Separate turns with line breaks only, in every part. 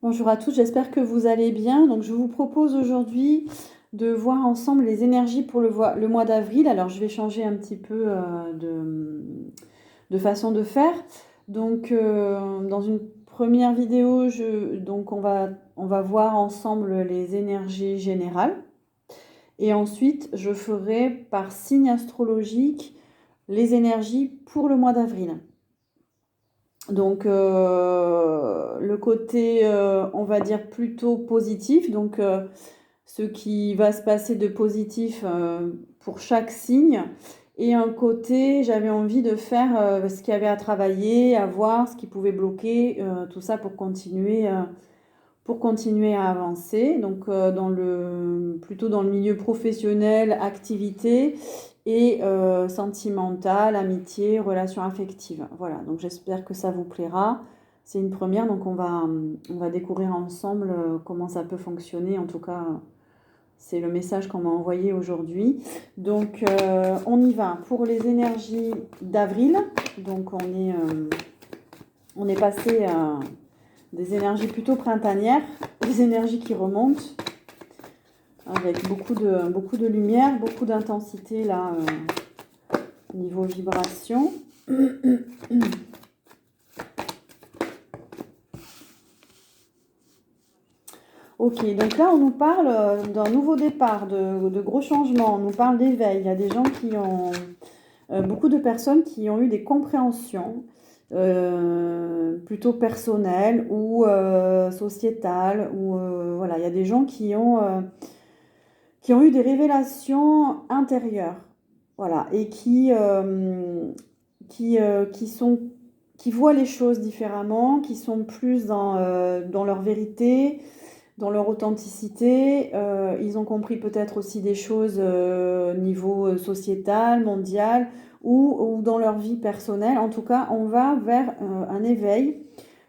Bonjour à tous, j'espère que vous allez bien. Donc, je vous propose aujourd'hui de voir ensemble les énergies pour le mois d'avril. Alors, je vais changer un petit peu de façon de faire. Donc, dans une première vidéo, on va voir ensemble les énergies générales. Et ensuite, je ferai par signe astrologique les énergies pour le mois d'avril. Donc, le côté, on va dire, plutôt positif, donc ce qui va se passer de positif pour chaque signe, et un côté, j'avais envie de faire ce qu'il y avait à travailler, à voir, ce qui pouvait bloquer, tout ça pour continuer à avancer. Donc, plutôt dans le milieu professionnel, activité et sentimental, amitié, relations affectives. Voilà, donc j'espère que ça vous plaira. C'est une première, donc on va découvrir ensemble comment ça peut fonctionner. En tout cas, c'est le message qu'on m'a envoyé aujourd'hui. Donc, on y va pour les énergies d'avril. Donc, on est passé à des énergies plutôt printanières, des énergies qui remontent avec beaucoup de lumière, beaucoup d'intensité là, niveau vibration. Ok, donc là on nous parle d'un nouveau départ, de gros changements, on nous parle d'éveil. Il y a des gens qui ont, beaucoup de personnes qui ont eu des compréhensions plutôt personnelles ou sociétales, ou voilà, il y a des gens qui ont eu des révélations intérieures, voilà, et qui voient les choses différemment, qui sont plus dans leur vérité, dans leur authenticité. Ils ont compris peut-être aussi des choses niveau sociétal, mondial, ou dans leur vie personnelle. En tout cas, on va vers un éveil,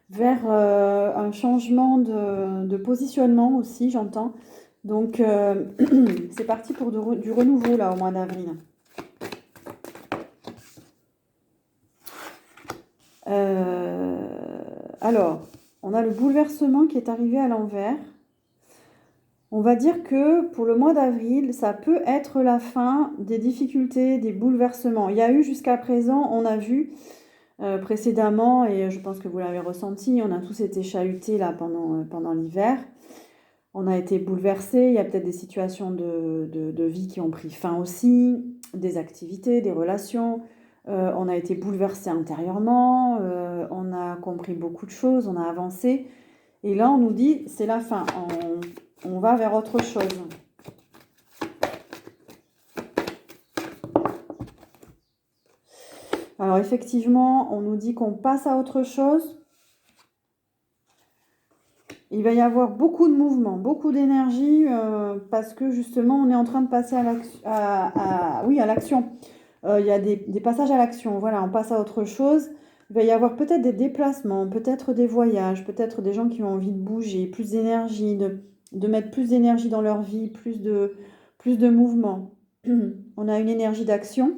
vers un changement de positionnement aussi, j'entends. Donc, c'est parti pour du renouveau là au mois d'avril. Alors, on a le bouleversement qui est arrivé à l'envers. On va dire que pour le mois d'avril, ça peut être la fin des difficultés, des bouleversements. Il y a eu jusqu'à présent, on a vu précédemment, et je pense que vous l'avez ressenti, on a tous été chahutés là pendant l'hiver. On a été bouleversés, il y a peut-être des situations de vie qui ont pris fin aussi, des activités, des relations. On a été bouleversés intérieurement, on a compris beaucoup de choses, on a avancé. Et là, on nous dit, c'est la fin, on va vers autre chose. Alors effectivement, on nous dit qu'on passe à autre chose. Il va y avoir beaucoup de mouvements, beaucoup d'énergie, parce que justement, on est en train de passer oui, à l'action. Il y a des passages à l'action, voilà, on passe à autre chose. Il va y avoir peut-être des déplacements, peut-être des voyages, peut-être des gens qui ont envie de bouger, plus d'énergie, de mettre plus d'énergie dans leur vie, plus de mouvement. On a une énergie d'action,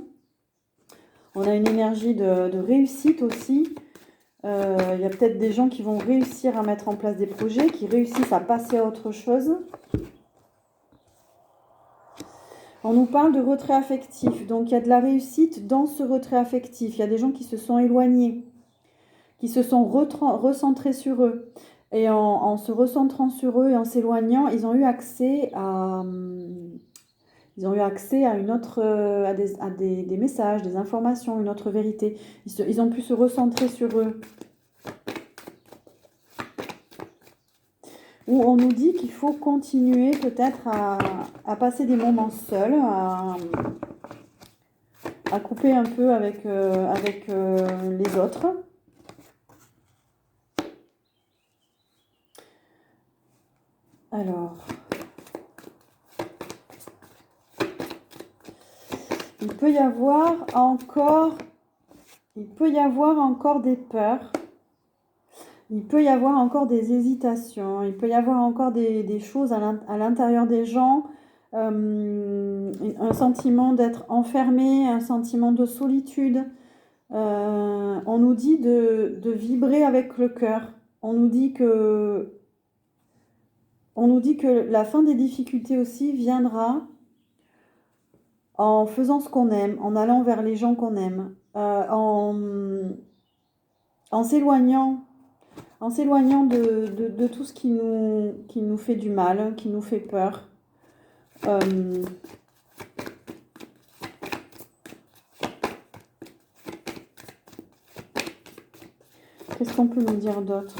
on a une énergie de réussite aussi. Il y a peut-être des gens qui vont réussir à mettre en place des projets, qui réussissent à passer à autre chose. On nous parle de retrait affectif, donc il y a de la réussite dans ce retrait affectif. Il y a des gens qui se sont éloignés, qui se sont recentrés sur eux. Et en se recentrant sur eux et en s'éloignant, ils ont eu accès à une autre, des messages, des informations, une autre vérité. Ils ont pu se recentrer sur eux. Où on nous dit qu'il faut continuer peut-être à passer des moments seuls, à couper un peu avec les autres. Alors, il peut y avoir encore des peurs, il peut y avoir encore des hésitations, il peut y avoir encore des choses à l'intérieur des gens, un sentiment d'être enfermé, un sentiment de solitude. On nous dit de vibrer avec le cœur. On nous dit que on nous dit que la fin des difficultés aussi viendra en faisant ce qu'on aime, en allant vers les gens qu'on aime, en s'éloignant de tout ce qui nous fait du mal, qui nous fait peur. Qu'est-ce qu'on peut nous dire d'autre?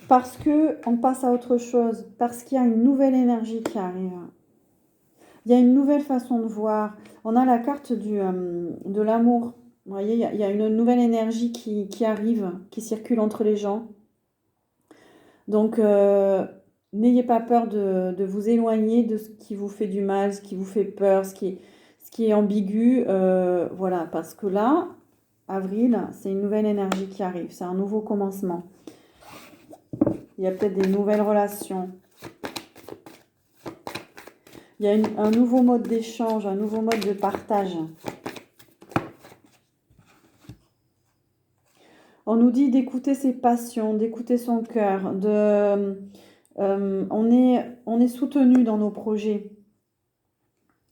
Parce qu'on passe à autre chose, parce qu'il y a une nouvelle énergie qui arrive. Il y a une nouvelle façon de voir. On a la carte de l'amour. Vous voyez, il y a une nouvelle énergie qui arrive, qui circule entre les gens. Donc, n'ayez pas peur de vous éloigner de ce qui vous fait du mal, ce qui vous fait peur, ce qui est ambigu. Voilà, parce que là, avril, c'est une nouvelle énergie qui arrive. C'est un nouveau commencement. Il y a peut-être des nouvelles relations. Il y a un nouveau mode d'échange, un nouveau mode de partage. On nous dit d'écouter ses passions, d'écouter son cœur. On est soutenu dans nos projets.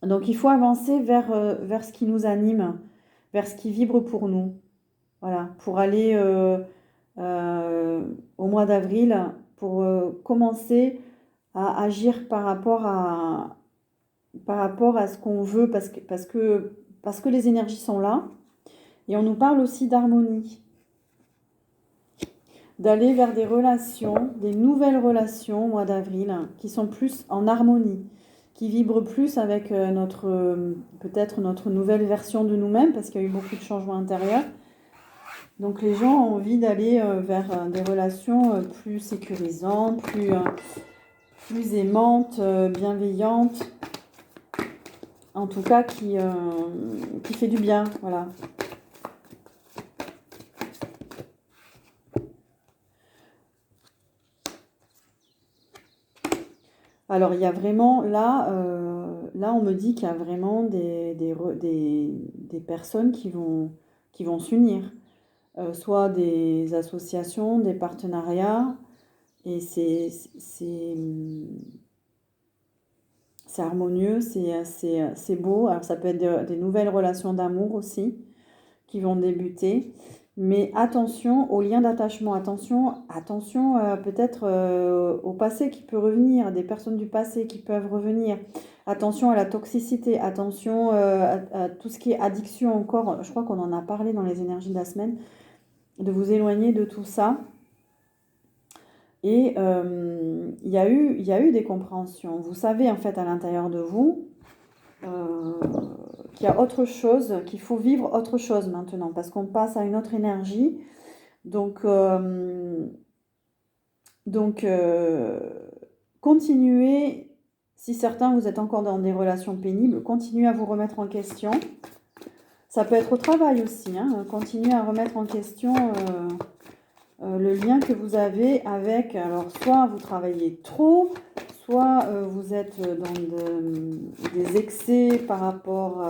Donc il faut avancer vers ce qui nous anime, vers ce qui vibre pour nous. Voilà, pour aller au mois d'avril, pour commencer à agir par rapport à ce qu'on veut, parce que les énergies sont là. Et on nous parle aussi d'harmonie. D'aller vers des relations, des nouvelles relations au mois d'avril, qui sont plus en harmonie, qui vibrent plus avec peut-être notre nouvelle version de nous-mêmes, parce qu'il y a eu beaucoup de changements intérieurs. Donc les gens ont envie d'aller vers des relations plus sécurisantes, plus aimantes, bienveillantes, en tout cas qui fait du bien, voilà. Alors il y a vraiment là on me dit qu'il y a vraiment des personnes qui vont s'unir, soit des associations, des partenariats, et c'est harmonieux, c'est beau. Alors ça peut être des nouvelles relations d'amour aussi qui vont débuter. Mais attention aux liens d'attachement, attention peut-être au passé qui peut revenir, des personnes du passé qui peuvent revenir. Attention à la toxicité, attention à tout ce qui est addiction encore. Je crois qu'on en a parlé dans les énergies de la semaine, de vous éloigner de tout ça. Et il y a eu des compréhensions. Vous savez en fait à l'intérieur de vous qu'il y a autre chose, qu'il faut vivre autre chose maintenant, parce qu'on passe à une autre énergie. Donc continuez, si certains vous êtes encore dans des relations pénibles, continuez à vous remettre en question. Ça peut être au travail aussi, hein, continuez à remettre en question le lien que vous avez avec, alors soit vous travaillez trop, soit vous êtes dans des excès par rapport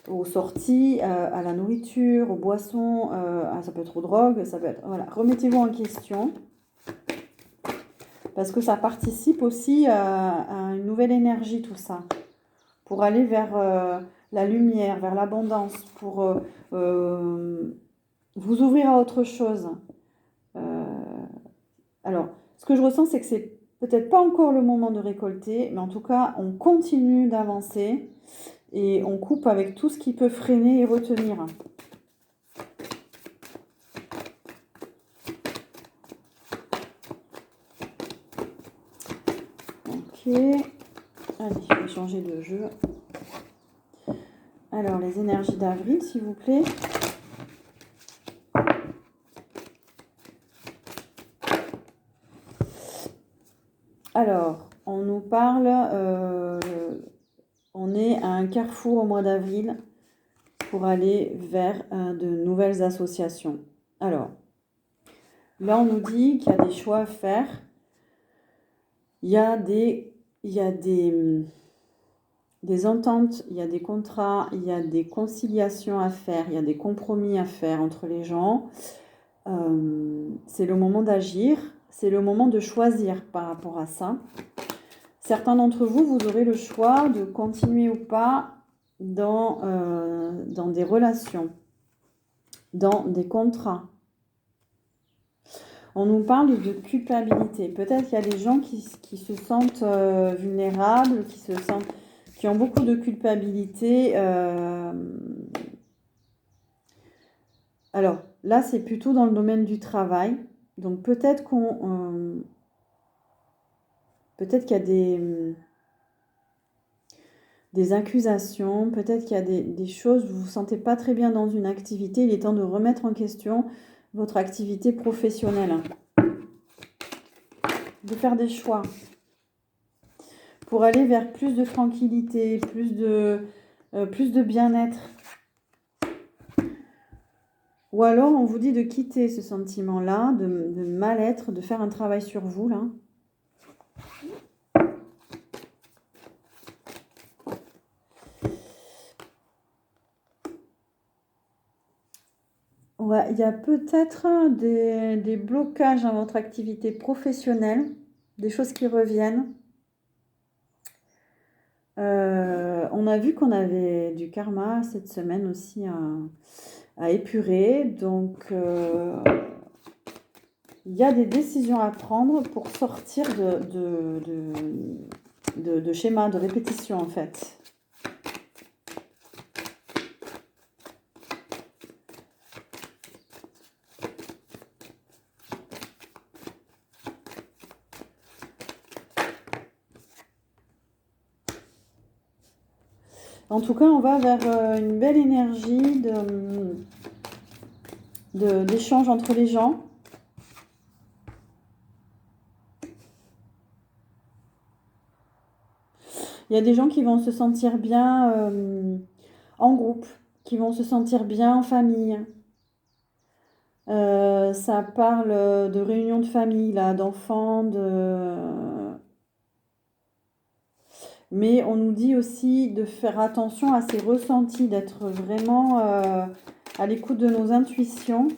aux sorties, à la nourriture, aux boissons, ça peut être aux drogues, ça peut être, voilà, remettez-vous en question, parce que ça participe aussi à une nouvelle énergie, tout ça, pour aller vers la lumière, vers l'abondance, pour vous ouvrir à autre chose. Alors, ce que je ressens, c'est que c'est peut-être pas encore le moment de récolter, mais en tout cas, on continue d'avancer et on coupe avec tout ce qui peut freiner et retenir. Ok, allez, je vais changer de jeu. Alors, les énergies d'avril, s'il vous plaît. Alors, on nous parle, on est à un carrefour au mois d'avril pour aller vers de nouvelles associations. Alors, là, on nous dit qu'il y a des choix à faire. Il y a des ententes, il y a des contrats, il y a des conciliations à faire, il y a des compromis à faire entre les gens. C'est le moment d'agir, c'est le moment de choisir par rapport à ça. Certains d'entre vous, vous aurez le choix de continuer ou pas dans des relations, dans des contrats. On nous parle de culpabilité. Peut-être qu'il y a des gens qui se sentent vulnérables, qui ont beaucoup de culpabilité. Alors là, c'est plutôt dans le domaine du travail. Donc peut-être qu'il y a des accusations, peut-être qu'il y a des choses, vous ne vous sentez pas très bien dans une activité. Il est temps de remettre en question votre activité professionnelle. De faire des choix pour aller vers plus de tranquillité, plus de bien-être. Ou alors on vous dit de quitter ce sentiment-là, de mal-être, de faire un travail sur vous là. Ouais, il y a peut-être des blocages dans votre activité professionnelle, des choses qui reviennent. On a vu qu'on avait du karma cette semaine aussi à épurer. Donc, il y a des décisions à prendre pour sortir de schémas, de répétition en fait. En tout cas, on va vers une belle énergie d'échange entre les gens. Il y a des gens qui vont se sentir bien en groupe, qui vont se sentir bien en famille. Ça parle de réunions de famille, là, d'enfants, Mais on nous dit aussi de faire attention à ces ressentis, d'être vraiment à l'écoute de nos intuitions.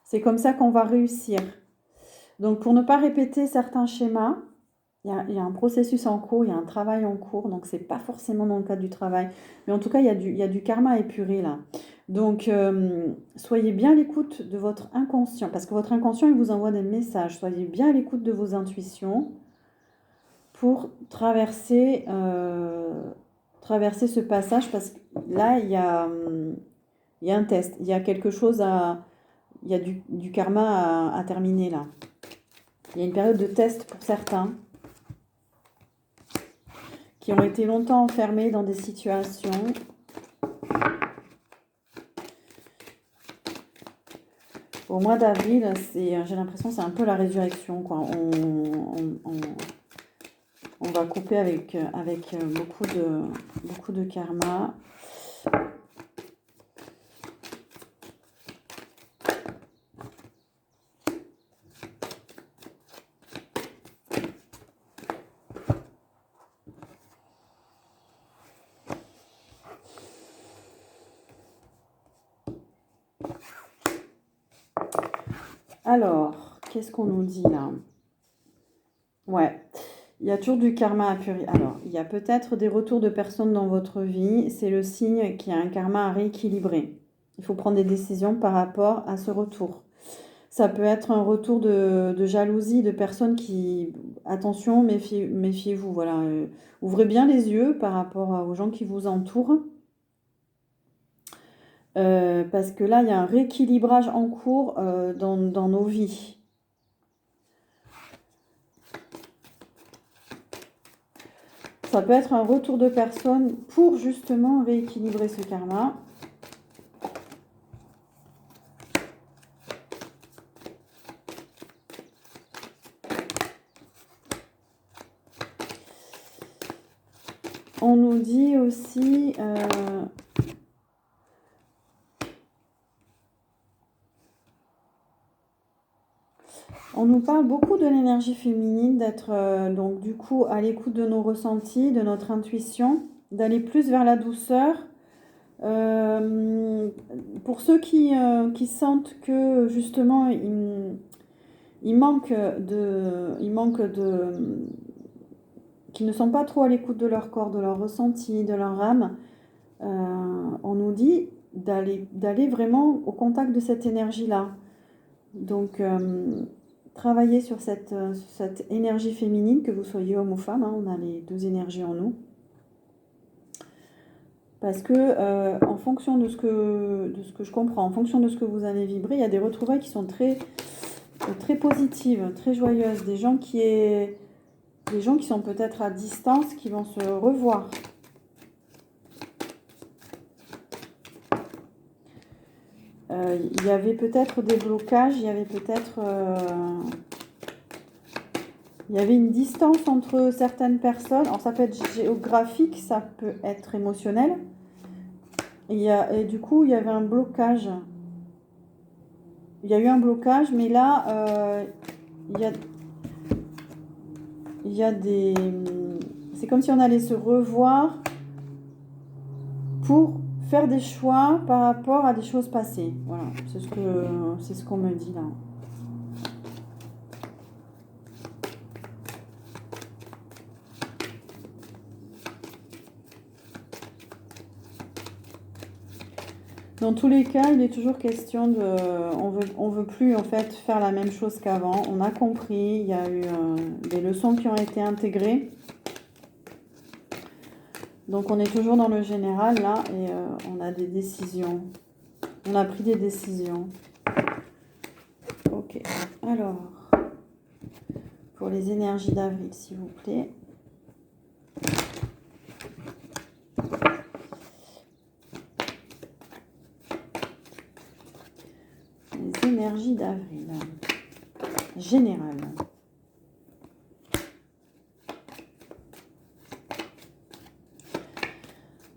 C'est comme ça qu'on va réussir. Donc pour ne pas répéter certains schémas, il y a un processus en cours, il y a un travail en cours, donc c'est pas forcément dans le cadre du travail. Mais en tout cas, il y a du karma à épurer là. Donc soyez bien à l'écoute de votre inconscient, parce que votre inconscient, il vous envoie des messages. Soyez bien à l'écoute de vos intuitions pour traverser ce passage, parce que là, il y a un test, il y a quelque chose il y a du karma à terminer là. Il y a une période de test pour certains qui ont été longtemps enfermés dans des situations. Au mois d'avril, j'ai l'impression que c'est un peu la résurrection, quoi. On va couper avec beaucoup de karma. Alors, qu'est-ce qu'on nous dit là? Ouais, il y a toujours du karma à purifier. Alors, il y a peut-être des retours de personnes dans votre vie. C'est le signe qu'il y a un karma à rééquilibrer. Il faut prendre des décisions par rapport à ce retour. Ça peut être un retour de jalousie de personnes qui... Attention, méfiez-vous. Voilà. Ouvrez bien les yeux par rapport aux gens qui vous entourent. Parce que là, il y a un rééquilibrage en cours dans nos vies. Ça peut être un retour de personne pour justement rééquilibrer ce karma. On nous dit aussi... On nous parle beaucoup de l'énergie féminine, d'être donc du coup à l'écoute de nos ressentis, de notre intuition, d'aller plus vers la douceur, Pour ceux qui sentent que justement il manque qui ne sont pas trop à l'écoute de leur corps, de leur ressenti, de leur âme, on nous dit d'aller vraiment au contact de cette énergie-là. Donc, travailler sur cette énergie féminine, que vous soyez homme ou femme, hein, on a les deux énergies en nous. Parce que, en fonction de ce que je comprends, en fonction de ce que vous allez vibrer, il y a des retrouvailles qui sont très, très positives, très joyeuses. Des gens qui sont peut-être à distance, qui vont se revoir. Il y avait peut-être des blocages, il y avait une distance entre certaines personnes. Alors ça peut être géographique, ça peut être émotionnel. Et du coup, il y avait un blocage. Il y a eu un blocage, mais là, il y a des... C'est comme si on allait se revoir pour faire des choix par rapport à des choses passées. Voilà, c'est ce qu'on me dit là. Dans tous les cas, il est toujours question de... On veut plus en fait faire la même chose qu'avant. On a compris, il y a eu des leçons qui ont été intégrées. Donc on est toujours dans le général là et on a des décisions. On a pris des décisions. Ok, alors, pour les énergies d'avril, s'il vous plaît. Les énergies d'avril. Générales.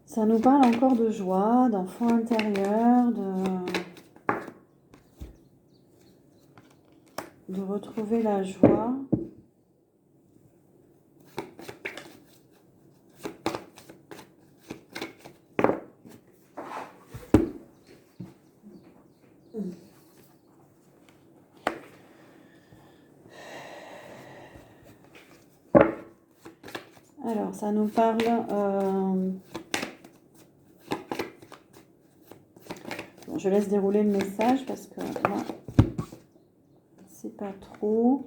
Ça nous parle encore de joie, d'enfant intérieur, de retrouver la joie. Alors, ça nous parle... Bon, je laisse dérouler le message parce que là, c'est pas trop...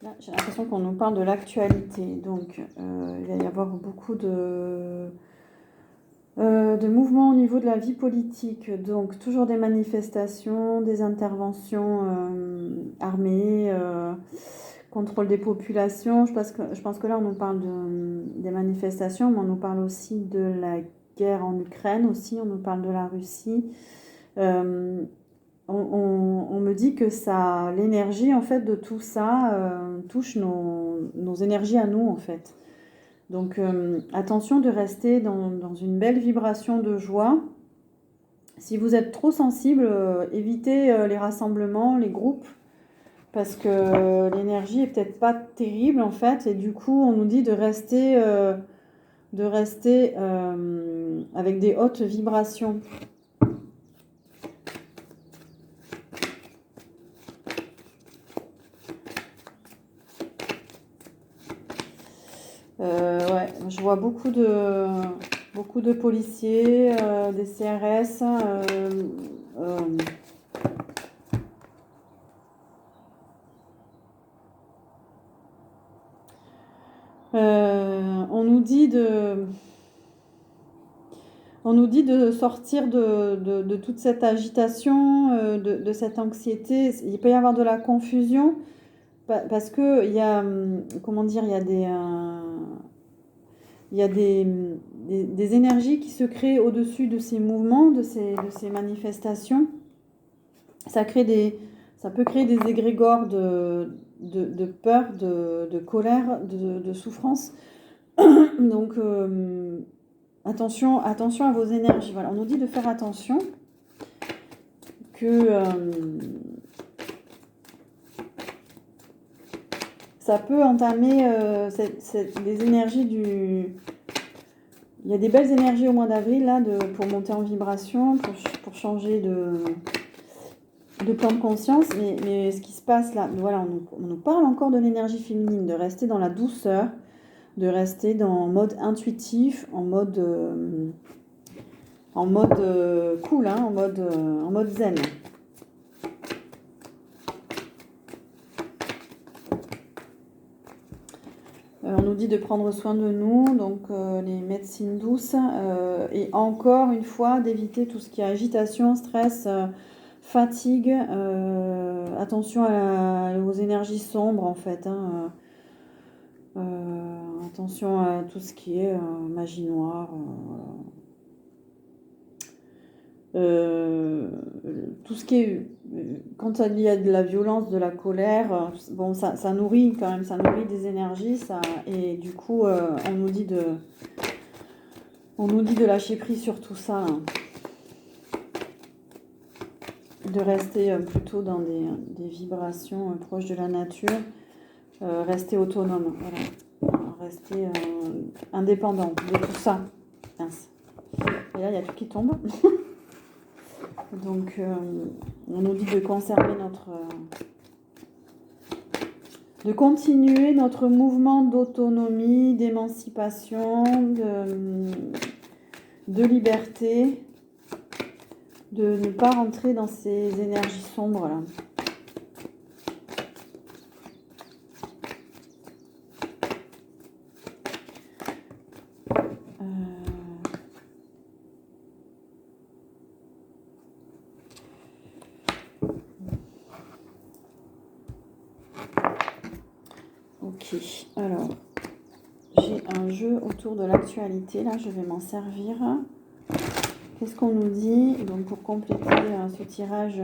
Là, j'ai l'impression qu'on nous parle de l'actualité. Donc, il va y avoir beaucoup de mouvements au niveau de la vie politique. Donc, toujours des manifestations, des interventions armées, contrôle des populations. Je pense que là, on nous parle des manifestations, mais on nous parle aussi de la guerre en Ukraine aussi. On nous parle de la Russie. On me dit que ça, l'énergie en fait de tout ça touche nos énergies à nous en fait. Donc attention de rester dans une belle vibration de joie. Si vous êtes trop sensible, évitez les rassemblements, les groupes, parce que l'énergie est peut-être pas terrible en fait, et du coup on nous dit de rester avec des hautes vibrations. Ouais, je vois beaucoup de policiers, des CRS. On nous dit de sortir de toute cette agitation, de cette anxiété. Il peut y avoir de la confusion parce que il y a, comment dire, il y a des énergies qui se créent au-dessus de ces mouvements, de ces manifestations. Ça peut créer des égrégores de peur, de colère, de souffrance. Donc, attention à vos énergies. Voilà, on nous dit de faire attention, que ça peut entamer les énergies du... Il y a des belles énergies au mois d'avril là pour monter en vibration, pour changer de plan de conscience. Mais ce qui se passe là, voilà, on nous parle encore de l'énergie féminine, de rester dans la douceur, de rester en mode intuitif, en mode cool, hein, en mode zen. On nous dit de prendre soin de nous, donc les médecines douces, et encore une fois d'éviter tout ce qui est agitation, stress, fatigue, attention aux énergies sombres en fait, hein, attention à tout ce qui est magie noire, tout ce qui est, quand il y a de la violence, de la colère, bon, ça nourrit quand même, ça nourrit des énergies, ça, et du coup, on nous dit de lâcher prise sur tout ça, hein, de rester plutôt dans des vibrations proches de la nature, rester autonome, voilà, rester indépendant de tout ça. Mince. Et là, il y a tout qui tombe. Donc, on nous dit de conserver de continuer notre mouvement d'autonomie, d'émancipation, de liberté, de ne pas rentrer dans ces énergies sombres là. Ok, alors j'ai un jeu autour de l'actualité, là je vais m'en servir. Qu'est-ce qu'on nous dit? Donc pour compléter ce tirage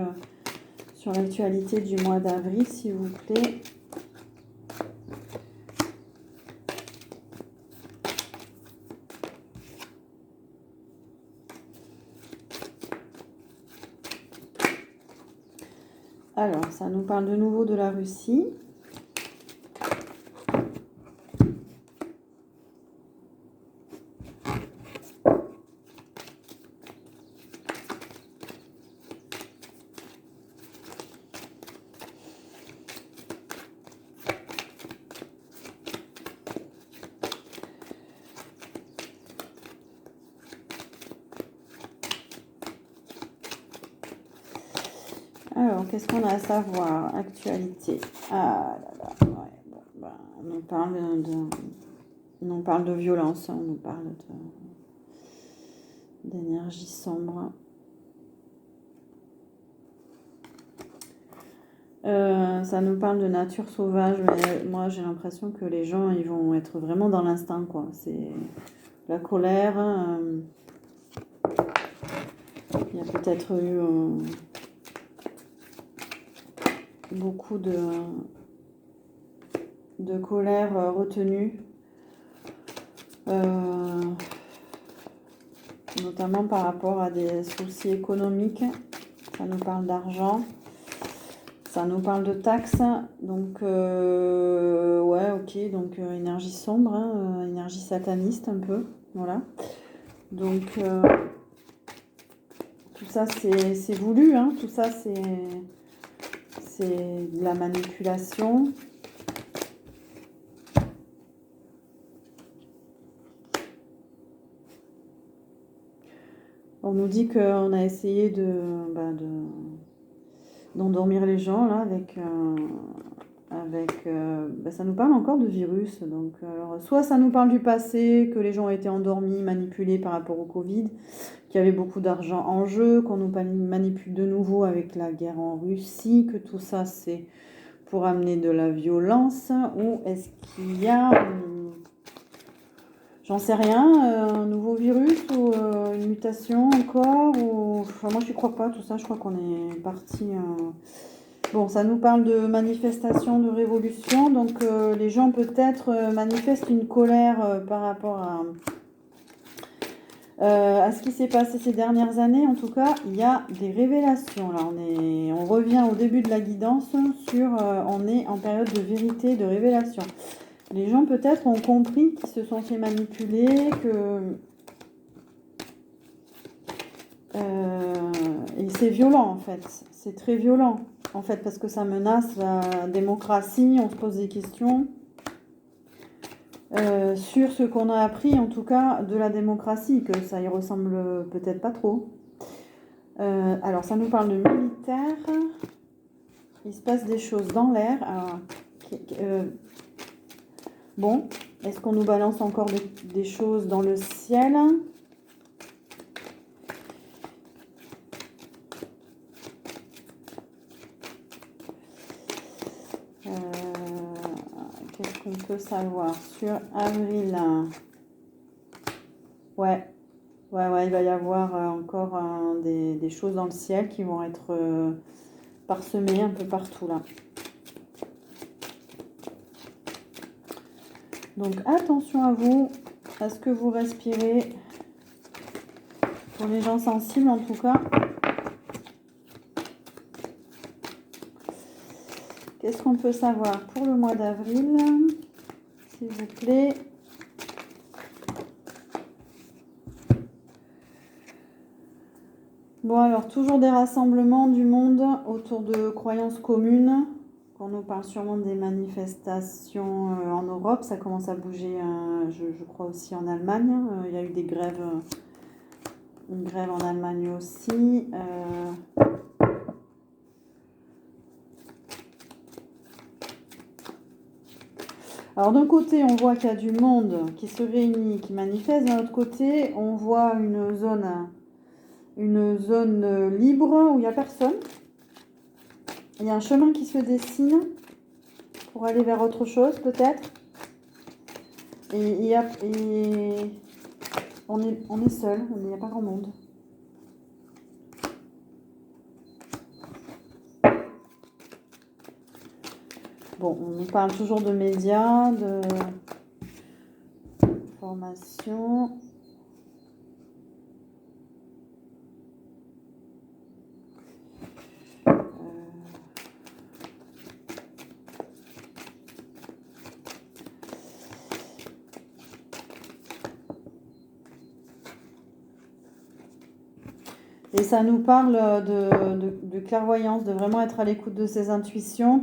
sur l'actualité du mois d'avril, s'il vous plaît. Alors, ça nous parle de nouveau de la Russie. Alors, qu'est-ce qu'on a à savoir? Actualité. Ah là là, ouais, bon, ben, on nous parle de violence, on nous parle d'énergie sombre. Ça nous parle de nature sauvage, mais moi j'ai l'impression que les gens ils vont être vraiment dans l'instinct, quoi. C'est la colère. Il y a peut-être eu beaucoup de colère retenue, notamment par rapport à des soucis économiques. Ça nous parle d'argent, ça nous parle de taxes, donc ouais, ok, donc énergie sombre, hein, énergie sataniste un peu, voilà. Donc tout ça c'est voulu, hein, tout ça c'est de la manipulation. On nous dit qu'on a essayé d'endormir les gens là avec ça nous parle encore de virus. Donc alors, soit ça nous parle du passé, que les gens ont été endormis, manipulés par rapport au Covid, qu'il y avait beaucoup d'argent en jeu, qu'on nous manipule de nouveau avec la guerre en Russie, que tout ça c'est pour amener de la violence, ou est-ce qu'il y a j'en sais rien, un nouveau virus ou une mutation encore, ou enfin, moi je crois pas tout ça, je crois qu'on est parti. Bon, ça nous parle de manifestation, de révolution, donc les gens peut-être manifestent une colère par rapport À ce qui s'est passé ces dernières années, en tout cas, il y a des révélations. Là, on revient au début de la guidance sur, on est en période de vérité, de révélation. Les gens peut-être ont compris qu'ils se sont fait manipuler, et c'est violent en fait. C'est très violent en fait parce que ça menace la démocratie. On se pose des questions. Sur ce qu'on a appris en tout cas de la démocratie, que ça y ressemble peut-être pas trop. Alors ça nous parle de militaire, il se passe des choses dans l'air. Bon, est-ce qu'on nous balance encore des choses dans le ciel? Qu'est-ce qu'on peut savoir sur avril? Ouais, il va y avoir encore des choses dans le ciel qui vont être parsemées un peu partout là. Donc attention à vous, à ce que vous respirez. Pour les gens sensibles en tout cas. Qu'est-ce qu'on peut savoir pour le mois d'avril, s'il vous plaît? Bon alors, toujours des rassemblements du monde autour de croyances communes. On nous parle sûrement des manifestations en Europe. Ça commence à bouger, je crois aussi en Allemagne. Il y a eu des grèves, une grève en Allemagne aussi. Alors d'un côté, on voit qu'il y a du monde qui se réunit, qui manifeste. D'un autre côté, on voit une zone libre où il n'y a personne. Il y a un chemin qui se dessine pour aller vers autre chose peut-être. Et on est seul, il n'y a pas grand monde. Bon, on nous parle toujours de médias, de formation. Et ça nous parle de clairvoyance, de vraiment être à l'écoute de ses intuitions,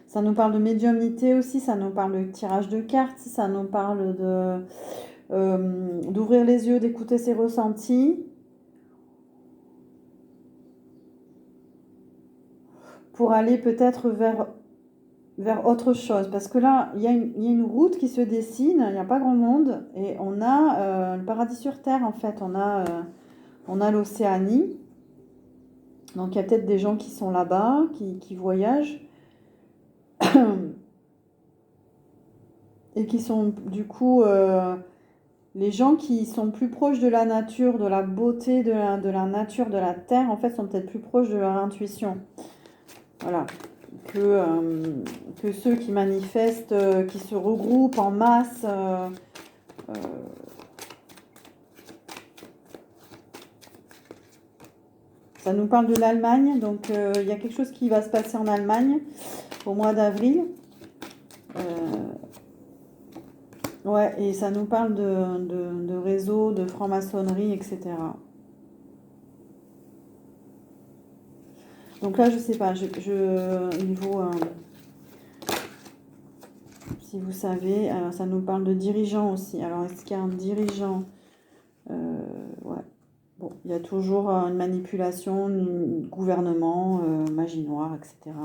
ça nous parle de médiumnité aussi, ça nous parle de tirage de cartes, ça nous parle d'ouvrir les yeux, d'écouter ses ressentis, pour aller peut-être vers autre chose. Parce que là, il y a une route qui se dessine, il n'y a pas grand monde, et on a le paradis sur Terre en fait, on a l'Océanie. Donc il y a peut-être des gens qui sont là-bas, qui voyagent, et qui sont du coup les gens qui sont plus proches de la nature, de la beauté de la nature, de la terre, en fait, sont peut-être plus proches de leur intuition. Voilà. Que ceux qui manifestent, qui se regroupent en masse. Ça nous parle de l'Allemagne, donc il y a quelque chose qui va se passer en Allemagne au mois d'avril. Ouais, et ça nous parle de réseaux, de franc-maçonnerie, etc. Donc là, je sais pas, niveau, si vous savez, alors ça nous parle de dirigeants aussi. Alors, est-ce qu'il y a un dirigeant? Ouais. Bon, il y a toujours une manipulation, un gouvernement, magie noire, etc.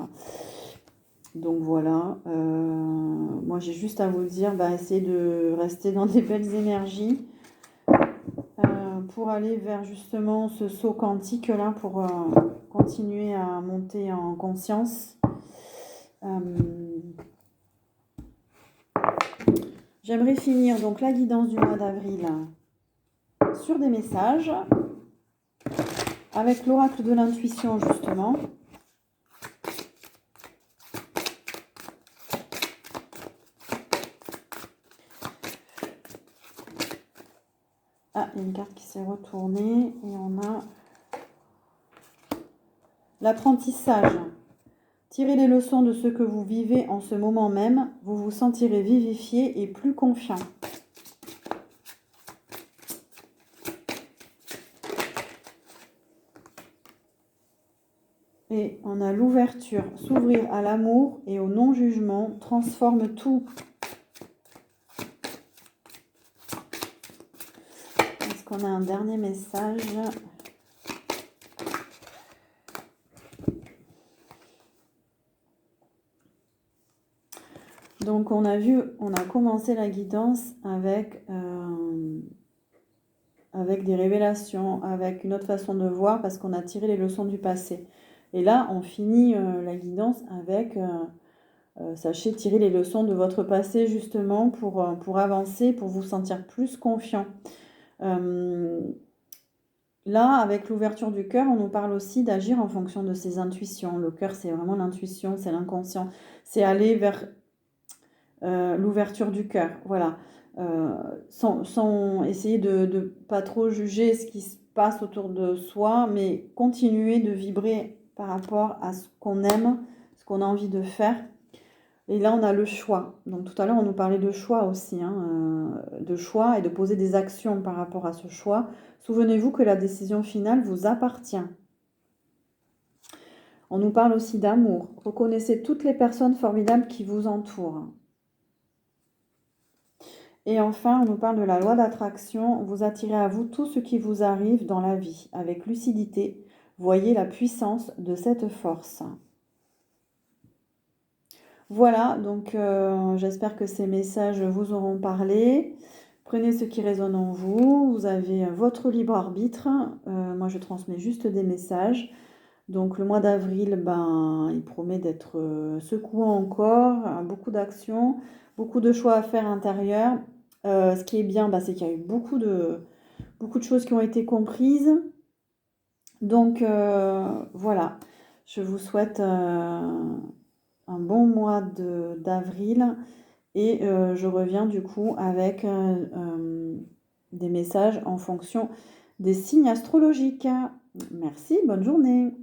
Donc voilà. Moi, j'ai juste à vous dire, essayez de rester dans des belles énergies pour aller vers justement ce saut quantique là, pour continuer à monter en conscience. J'aimerais finir donc la guidance du mois d'avril sur des messages avec l'oracle de l'intuition justement. Ah, il y a une carte qui s'est retournée et on a l'apprentissage. Tirez les leçons de ce que vous vivez en ce moment même. Vous vous sentirez vivifié et plus confiant. Et on a l'ouverture. S'ouvrir à l'amour et au non-jugement transforme tout. Est-ce qu'on a un dernier message ? Donc on a commencé la guidance avec des révélations, avec une autre façon de voir parce qu'on a tiré les leçons du passé. Et là, on finit la guidance avec sachez tirer les leçons de votre passé justement pour avancer, pour vous sentir plus confiant. Là, avec l'ouverture du cœur, on nous parle aussi d'agir en fonction de ses intuitions. Le cœur, c'est vraiment l'intuition, c'est l'inconscient. C'est aller vers l'ouverture du cœur, voilà. Sans essayer de pas trop juger ce qui se passe autour de soi, mais continuer de vibrer par rapport à ce qu'on aime, ce qu'on a envie de faire. Et là, on a le choix. Donc tout à l'heure, on nous parlait de choix aussi, de choix et de poser des actions par rapport à ce choix. Souvenez-vous que la décision finale vous appartient. On nous parle aussi d'amour. Reconnaissez toutes les personnes formidables qui vous entourent. Et enfin, on nous parle de la loi d'attraction. Vous attirez à vous tout ce qui vous arrive dans la vie. Avec lucidité, voyez la puissance de cette force. Voilà, donc j'espère que ces messages vous auront parlé. Prenez ce qui résonne en vous. Vous avez votre libre arbitre. Moi, je transmets juste des messages. Donc le mois d'avril, il promet d'être secouant encore, beaucoup d'actions, beaucoup de choix à faire intérieurs. Ce qui est bien, c'est qu'il y a eu beaucoup de choses qui ont été comprises. Donc voilà, je vous souhaite un bon mois d'avril et je reviens du coup avec des messages en fonction des signes astrologiques. Merci, bonne journée.